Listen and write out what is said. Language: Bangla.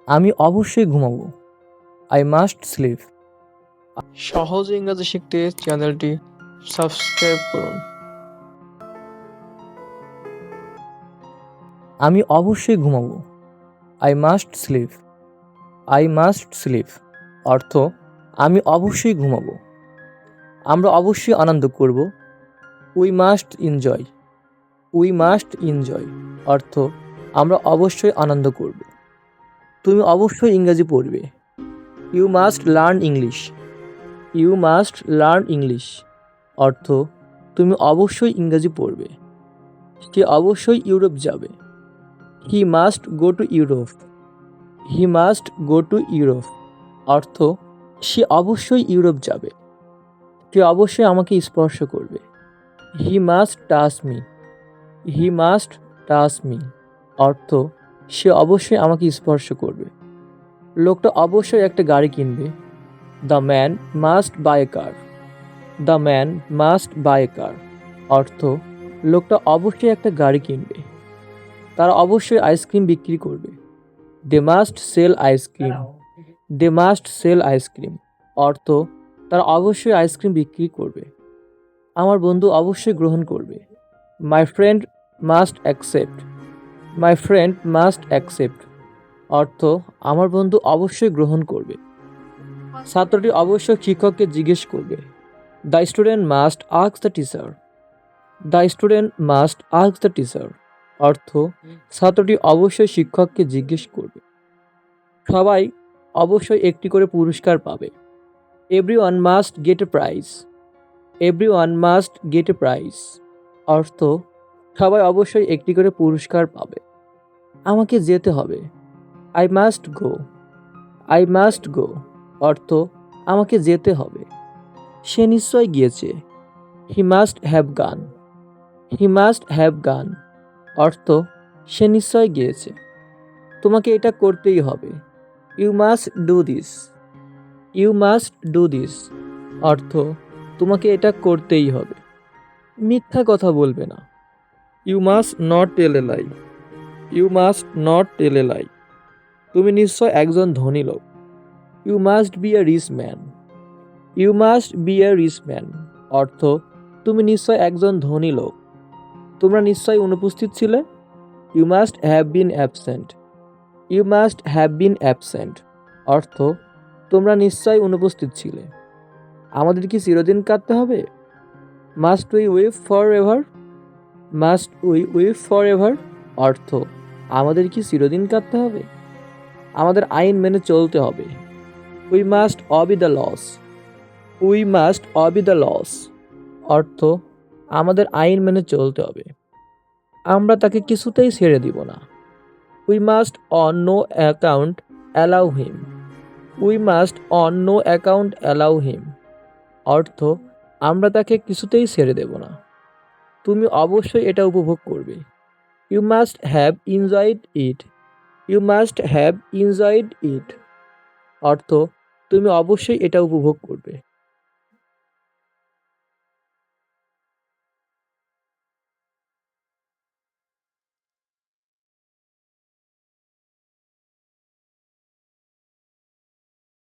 আমি অবশ্যই ঘুমাবো। I must sleep. সহজ ইংরেজি শিখতে চ্যানেলটি সাবস্ক্রাইব করুন। আমি অবশ্যই ঘুমাবো। I must sleep. I must sleep অর্থ আমি অবশ্যই ঘুমাবো। আমরা অবশ্যই আনন্দ করব। We must enjoy. We must enjoy অর্থ আমরা অবশ্যই আনন্দ করব। তুমি অবশ্যই ইংরেজি পড়বে। You must learn English. You must learn English অর্থ তুমি অবশ্যই ইংরেজি পড়বে। সে অবশ্যই ইউরোপ যাবে। He must go to Europe. He must go to Europe অর্থ সে অবশ্যই ইউরোপ যাবে। সে অবশ্যই আমাকে স্পর্শ করবে। He must touch me. He must touch me অর্থ সে অবশ্যই আমাকে স্পর্শ করবে। লোকটা অবশ্যই একটা গাড়ি কিনবে। The man must buy a car. The man must buy a car অর্থ লোকটা অবশ্যই একটা গাড়ি কিনবে। তারা অবশ্যই আইসক্রিম বিক্রি করবে। They must sell ice cream. They must sell ice cream অর্থ তারা অবশ্যই আইসক্রিম বিক্রি করবে। আমার বন্ধু অবশ্যই গ্রহণ করবে। My friend must accept. My friend must accept অর্থ আমার বন্ধু অবশ্যই গ্রহণ করবে। ছাত্রটি অবশ্যই শিক্ষককে জিজ্ঞেস করবে। The student must ask the teacher. The student must ask the teacher অর্থ ছাত্রটি অবশ্যই শিক্ষককে জিজ্ঞেস করবে। সবাই অবশ্যই একটি করে পুরস্কার পাবে। Everyone must get a prize. Everyone must get a prize অর্থ সবাই অবশ্যই একটি করে পুরস্কার পাবে। আমাকে যেতে হবে। I must go. I must go অর্থ আমাকে যেতে হবে। সে নিশ্চয় গিয়েছে। হি মাস্ট হ্যাভ গান। হি মাস্ট হ্যাভ গান অর্থ সে নিশ্চয় গিয়েছে। তোমাকে এটা করতেই হবে। You must do this. You must do this অর্থ তোমাকে এটা করতেই হবে। মিথ্যা কথা বলবে না। You must not tell a lie. You must not tell a lie তুমি নিশ্চয় একজন ধনী লোক। You must be a rich man. You must be a rich man অর্থ তুমি নিশ্চয় একজন ধনী লোক। তোমরা নিশ্চয় অনুপস্থিত ছিলে। You must have been absent. You must have been absent অর্থ তোমরা নিশ্চয় অনুপস্থিত ছিলে। আমাদের কি চিরদিন কাঁদতে হবে? Must we weep for ever. Must we weep for ever অর্থ আমাদের কি চিরদিন কাঁদতে হবে? আমাদের আইন মেনে চলতে হবে। We must obey the laws. We must obey the laws অর্থ আমাদের আইন মেনে চলতে হবে। আমরা তাকে কিছুতেই ছেড়ে দিব না। We must on no account allow him. We must on no account allow him অর্থ আমরা তাকে কিছুতেই ছেড়ে দেব না। তুমি অবশ্যই এটা উপভোগ করবে। You must have enjoyed it. You must have enjoyed it অর্থ তুমি অবশ্যই এটা উপভোগ করবে।